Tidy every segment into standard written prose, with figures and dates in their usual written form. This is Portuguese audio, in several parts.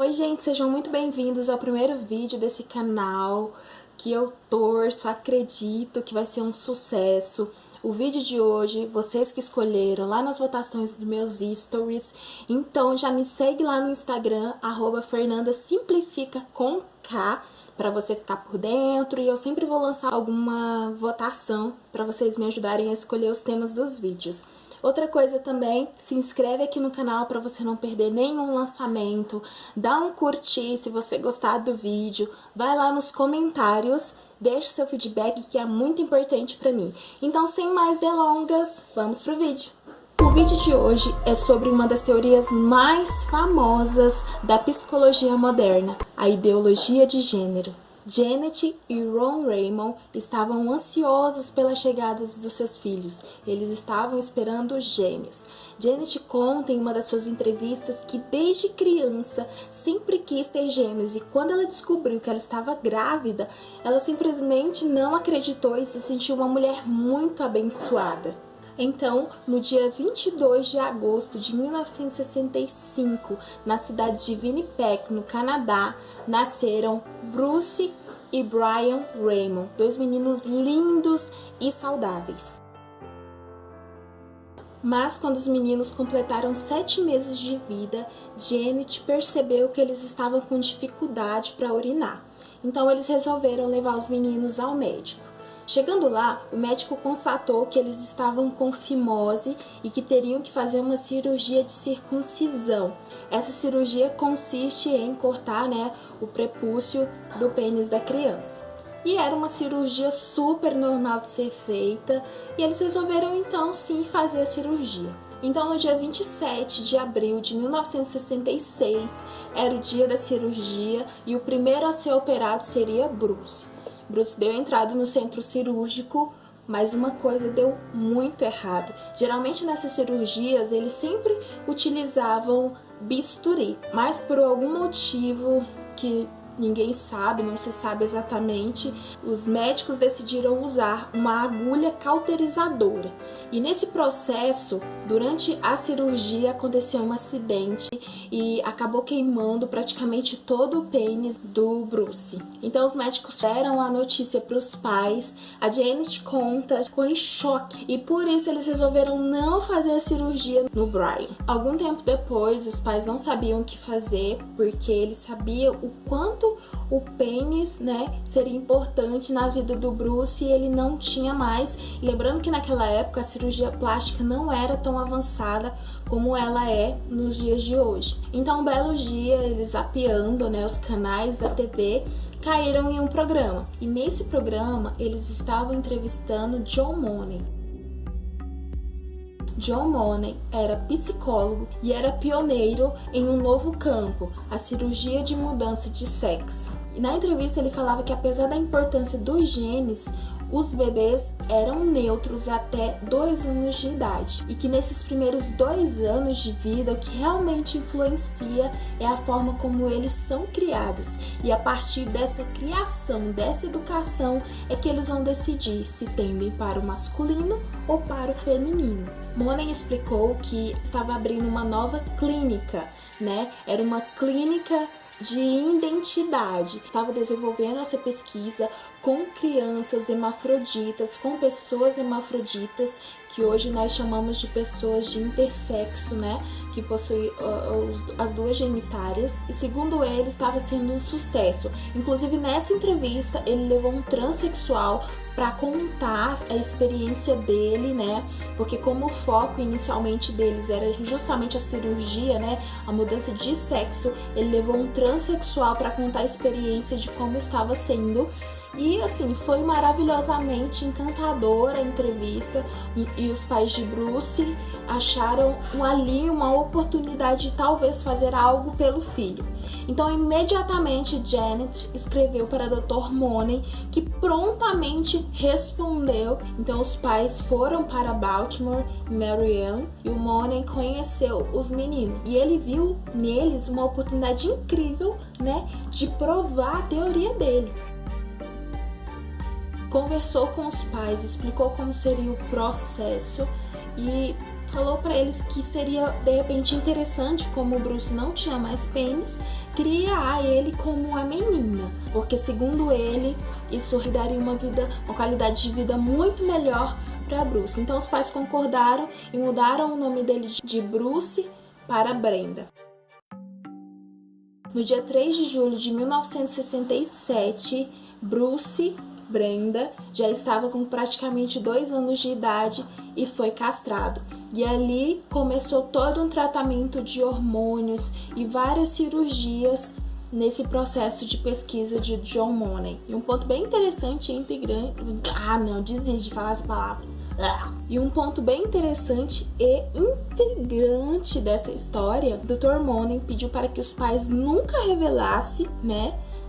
Oi gente, sejam muito bem-vindos ao primeiro vídeo desse canal que eu torço, acredito que vai ser um sucesso. O vídeo de hoje, vocês que escolheram lá nas votações dos meus stories, então já me segue lá no Instagram, @fernandasimplifica com K, para você ficar por dentro, e eu sempre vou lançar alguma votação para vocês me ajudarem a escolher os temas dos vídeos. Outra coisa também, se inscreve aqui no canal para você não perder nenhum lançamento, dá um curtir se você gostar do vídeo, vai lá nos comentários, deixa seu feedback que é muito importante para mim. Então, sem mais delongas, vamos pro vídeo. O vídeo de hoje é sobre uma das teorias mais famosas da psicologia moderna, a ideologia de gênero. Janet e Ron Raymond estavam ansiosos pela chegada dos seus filhos. Eles estavam esperando gêmeos. Janet conta em uma das suas entrevistas que desde criança sempre quis ter gêmeos e quando ela descobriu que ela estava grávida, ela simplesmente não acreditou e se sentiu uma mulher muito abençoada. Então, no dia 22 de agosto de 1965, na cidade de Winnipeg, no Canadá, nasceram Bruce e Brian Raymond, dois meninos lindos e saudáveis. Mas quando os meninos completaram 7 meses de vida, Janet percebeu que eles estavam com dificuldade para urinar. Então eles resolveram levar os meninos ao médico. Chegando lá, o médico constatou que eles estavam com fimose e que teriam que fazer uma cirurgia de circuncisão. Essa cirurgia consiste em cortar, o prepúcio do pênis da criança. E era uma cirurgia super normal de ser feita e eles resolveram então sim fazer a cirurgia. Então no dia 27 de abril de 1966 era o dia da cirurgia e o primeiro a ser operado seria Bruce. Bruce deu entrada no centro cirúrgico, mas uma coisa deu muito errado. Geralmente nessas cirurgias eles sempre utilizavam bisturi, mas por algum motivo que ninguém sabe, não se sabe exatamente, os médicos decidiram usar uma agulha cauterizadora. E nesse processo, durante a cirurgia, aconteceu um acidente e acabou queimando praticamente todo o pênis do Bruce. Então os médicos deram a notícia para os pais, a Janet conta, ficou em choque e por isso eles resolveram não fazer a cirurgia no Brian. Algum tempo depois, os pais não sabiam o que fazer porque eles sabiam o quanto o pênis, seria importante na vida do Bruce e ele não tinha mais. E lembrando que naquela época a cirurgia plástica não era tão avançada como ela é nos dias de hoje. Então, um belo dia, eles zapeando, os canais da TV, caíram em um programa. E nesse programa, eles estavam entrevistando John Money. John Money era psicólogo e era pioneiro em um novo campo, a cirurgia de mudança de sexo. E na entrevista ele falava que apesar da importância dos genes, os bebês eram neutros até 2 anos de idade e que nesses primeiros 2 anos de vida o que realmente influencia é a forma como eles são criados e a partir dessa criação, dessa educação é que eles vão decidir se tendem para o masculino ou para o feminino. Money explicou que estava abrindo uma nova clínica, Era uma clínica de identidade. Estava desenvolvendo essa pesquisa com crianças hermafroditas, com pessoas hermafroditas, que hoje nós chamamos de pessoas de intersexo, que possuem as duas genitárias. E segundo ele, estava sendo um sucesso. Inclusive nessa entrevista, ele levou um transexual para contar a experiência dele, Porque como o foco inicialmente deles era justamente a cirurgia, A mudança de sexo, ele levou um transexual para contar a experiência de como estava sendo. E assim, foi maravilhosamente encantadora a entrevista e os pais de Bruce acharam ali uma oportunidade de talvez fazer algo pelo filho. Então, imediatamente, Janet escreveu para o Dr. Money, que prontamente respondeu. Então, os pais foram para Baltimore, Maryland, e o Money conheceu os meninos. E ele viu neles uma oportunidade incrível, de provar a teoria dele. Conversou com os pais, explicou como seria o processo e falou para eles que seria de repente interessante, como o Bruce não tinha mais pênis, criar ele como uma menina, porque segundo ele, isso daria uma qualidade de vida muito melhor para Bruce. Então os pais concordaram e mudaram o nome dele de Bruce para Brenda. No dia 3 de julho de 1967, Bruce Brenda já estava com praticamente 2 anos de idade e foi castrado. E ali começou todo um tratamento de hormônios e várias cirurgias nesse processo de pesquisa de John Money. E um ponto bem interessante e integrante... desiste de falar essa palavra. E um ponto bem interessante e integrante dessa história, Dr. Money pediu para que os pais nunca revelassem,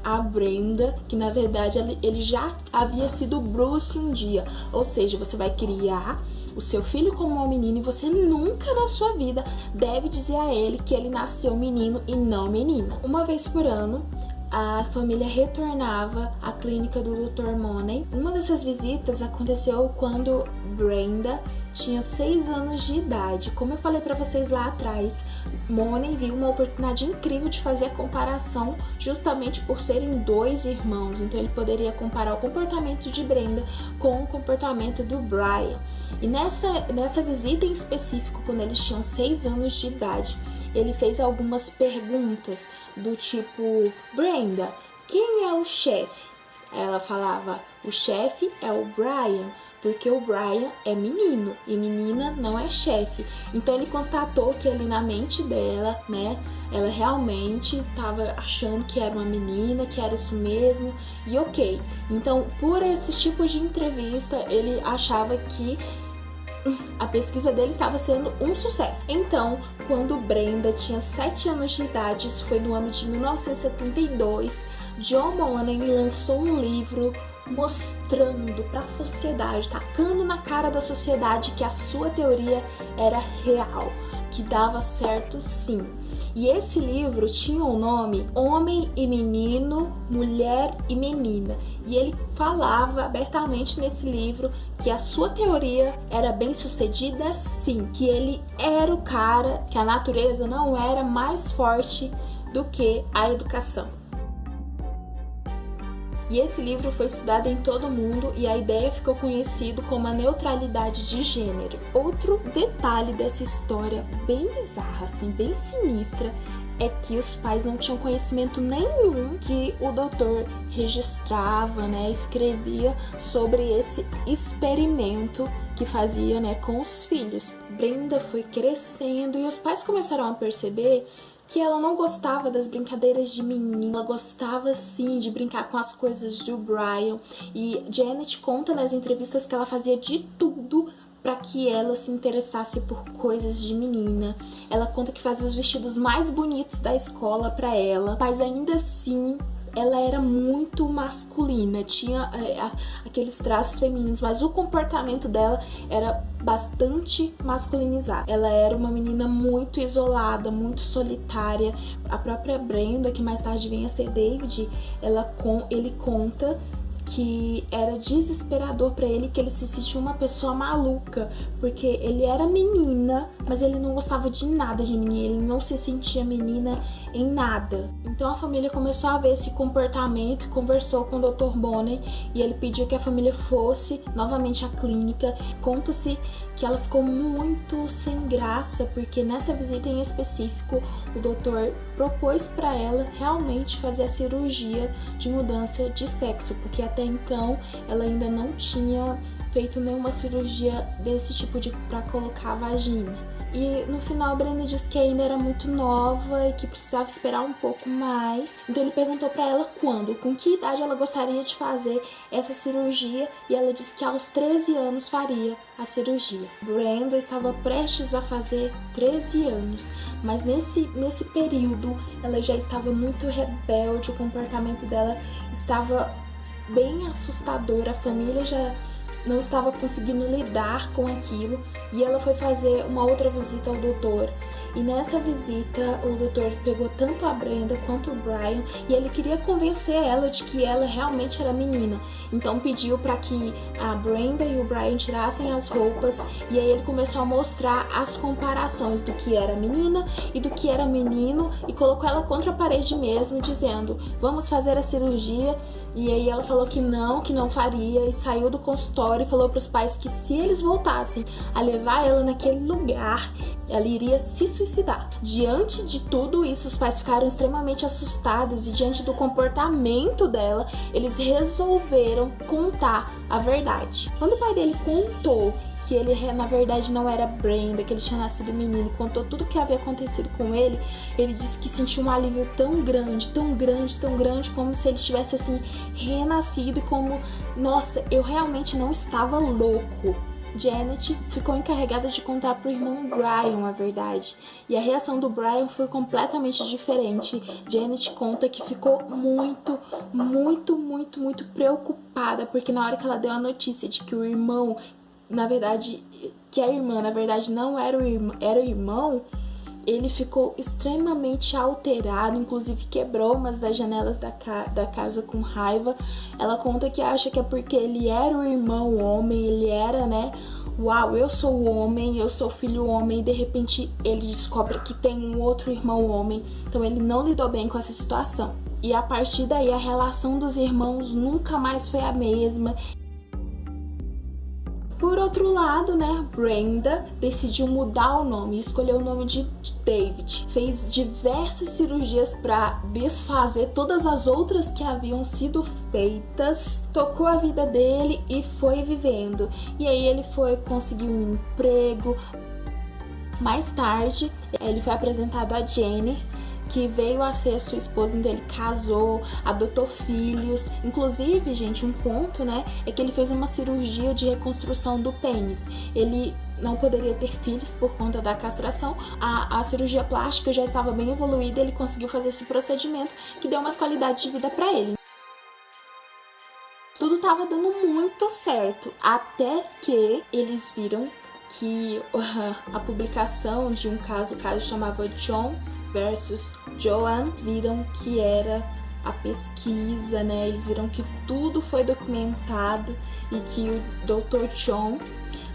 a Brenda, que na verdade ele já havia sido Bruce um dia. Ou seja, você vai criar o seu filho como uma menina e você nunca na sua vida deve dizer a ele que ele nasceu menino e não menina. Uma vez por ano, a família retornava à clínica do Dr. Money. Uma dessas visitas aconteceu quando Brenda tinha 6 anos de idade. Como eu falei para vocês lá atrás, Money viu uma oportunidade incrível de fazer a comparação justamente por serem 2 irmãos. Então ele poderia comparar o comportamento de Brenda com o comportamento do Brian. E nessa visita em específico, quando eles tinham 6 anos de idade, ele fez algumas perguntas do tipo: Brenda, quem é o chefe? Ela falava: o chefe é o Brian, porque o Brian é menino e menina não é chefe. Então ele constatou que ali na mente dela, ela realmente estava achando que era uma menina, que era isso mesmo, e ok. Então, por esse tipo de entrevista, ele achava que a pesquisa dele estava sendo um sucesso. Então, quando Brenda tinha 7 anos de idade, isso foi no ano de 1972, John Money lançou um livro mostrando para a sociedade, tacando na cara da sociedade que a sua teoria era real, que dava certo sim. E esse livro tinha o nome Homem e Menino, Mulher e Menina. E ele falava abertamente nesse livro que a sua teoria era bem sucedida sim, que ele era o cara, que a natureza não era mais forte do que a educação. E esse livro foi estudado em todo o mundo e a ideia ficou conhecida como a neutralidade de gênero. Outro detalhe dessa história bem bizarra, assim, bem sinistra, é que os pais não tinham conhecimento nenhum que o doutor registrava, escrevia sobre esse experimento que fazia, com os filhos. Brenda foi crescendo e os pais começaram a perceber que ela não gostava das brincadeiras de menina, ela gostava sim de brincar com as coisas do Brian. E Janet conta nas entrevistas que ela fazia de tudo para que ela se interessasse por coisas de menina. Ela conta que fazia os vestidos mais bonitos da escola para ela, mas ainda assim ela era muito masculina, tinha aqueles traços femininos, mas o comportamento dela era bastante masculinizado. Ela era uma menina muito isolada, muito solitária. A própria Brenda, que mais tarde vinha a ser David, ele conta que era desesperador para ele, que ele se sentia uma pessoa maluca, porque ele era menina, mas ele não gostava de nada de menina, ele não se sentia menina em nada. Então a família começou a ver esse comportamento, conversou com o Dr. Money e ele pediu que a família fosse novamente à clínica. Conta-se que ela ficou muito sem graça, porque nessa visita em específico o doutor propôs para ela realmente fazer a cirurgia de mudança de sexo, porque até então ela ainda não tinha feito nenhuma cirurgia desse tipo para colocar a vagina. E no final Brenda disse que ainda era muito nova e que precisava esperar um pouco mais. Então ele perguntou para ela com que idade ela gostaria de fazer essa cirurgia, e ela disse que aos 13 anos faria a cirurgia. Brenda estava prestes a fazer 13 anos, mas nesse período ela já estava muito rebelde, o comportamento dela estava bem assustador, a família já não estava conseguindo lidar com aquilo, e ela foi fazer uma outra visita ao doutor E nessa visita, o doutor pegou tanto a Brenda quanto o Brian e ele queria convencer ela de que ela realmente era menina. Então pediu para que a Brenda e o Brian tirassem as roupas e aí ele começou a mostrar as comparações do que era menina e do que era menino e colocou ela contra a parede mesmo, dizendo: vamos fazer a cirurgia. E aí ela falou que não faria e saiu do consultório e falou para os pais que se eles voltassem a levar ela naquele lugar, ela iria se suicidar. Diante de tudo isso, os pais ficaram extremamente assustados e diante do comportamento dela, eles resolveram contar a verdade. Quando o pai dele contou que ele na verdade não era Brenda, que ele tinha nascido menino, e contou tudo o que havia acontecido com ele, ele disse que sentiu um alívio tão grande, tão grande, tão grande, como se ele tivesse assim renascido e como, nossa, eu realmente não estava louco. Janet ficou encarregada de contar pro irmão Brian a verdade. E a reação do Brian foi completamente diferente. Janet conta que ficou muito preocupada, porque na hora que ela deu a notícia de que o irmão, na verdade, que a irmã, na verdade, não era o irmão, ele ficou extremamente alterado, inclusive quebrou umas das janelas da casa com raiva. Ela conta que acha que é porque ele era o irmão homem, ele era, né? Uau, eu sou o homem, eu sou filho homem, e de repente ele descobre que tem um outro irmão homem. Então ele não lidou bem com essa situação. E a partir daí a relação dos irmãos nunca mais foi a mesma. Por outro lado, né, Brenda decidiu mudar o nome e escolheu o nome de David. Fez diversas cirurgias para desfazer todas as outras que haviam sido feitas. Tocou a vida dele e foi vivendo. E aí ele foi conseguir um emprego. Mais tarde, ele foi apresentado a Jenny, que veio a ser sua esposa, então ele casou, adotou filhos. Inclusive, gente, um ponto, né, é que ele fez uma cirurgia de reconstrução do pênis. Ele não poderia ter filhos por conta da castração. A cirurgia plástica já estava bem evoluída, ele conseguiu fazer esse procedimento que deu umas qualidades de vida para ele. Tudo estava dando muito certo, até que eles viram que a publicação de um caso, o caso chamava John versus Joan, viram que era a pesquisa, né? Eles viram que tudo foi documentado e que o Dr. John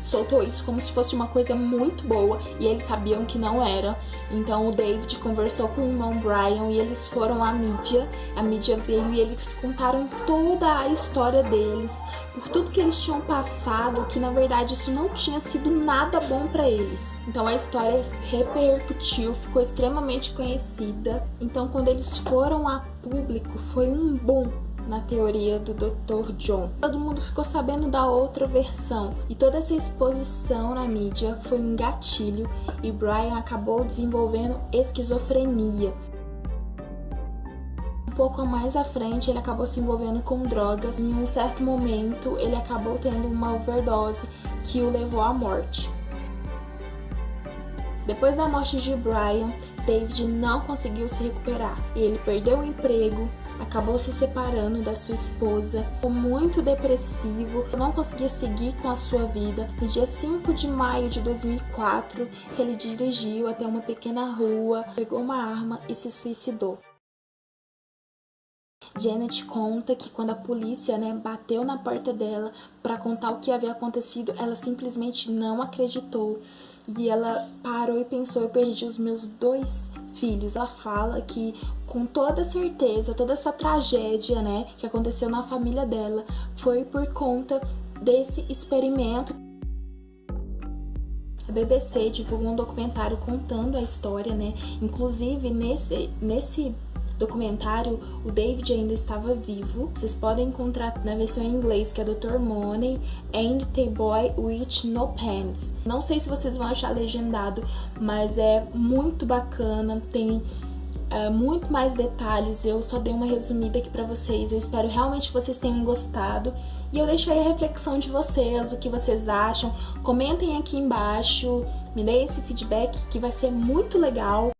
soltou isso como se fosse uma coisa muito boa e eles sabiam que não era. Então o David conversou com o irmão Brian e eles foram à mídia. A mídia veio e eles contaram toda a história deles, por tudo que eles tinham passado, que na verdade isso não tinha sido nada bom para eles. Então a história repercutiu, ficou extremamente conhecida. Então quando eles foram a público, foi um boom na teoria do Dr. John. Todo mundo ficou sabendo da outra versão e toda essa exposição na mídia foi um gatilho e Brian acabou desenvolvendo esquizofrenia. Um pouco mais à frente ele acabou se envolvendo com drogas e em um certo momento ele acabou tendo uma overdose que o levou à morte. Depois da morte de Brian, David não conseguiu se recuperar. Ele perdeu o emprego, acabou se separando da sua esposa, ficou muito depressivo, não conseguia seguir com a sua vida. No dia 5 de maio de 2004, ele dirigiu até uma pequena rua, pegou uma arma e se suicidou. Janet conta que quando a polícia, bateu na porta dela para contar o que havia acontecido, ela simplesmente não acreditou. E ela parou e pensou: eu perdi os meus 2 filhos. Ela fala que com toda certeza, toda essa tragédia, que aconteceu na família dela, foi por conta desse experimento. A BBC divulgou um documentário contando a história, Inclusive, nesse documentário, o David ainda estava vivo. Vocês podem encontrar na versão em inglês, que é Dr. Money and the Boy with No Pants. Não sei se vocês vão achar legendado, mas é muito bacana, tem muito mais detalhes. Eu só dei uma resumida aqui pra vocês. Eu espero realmente que vocês tenham gostado. E eu deixo aí a reflexão de vocês, o que vocês acham. Comentem aqui embaixo, me deem esse feedback que vai ser muito legal.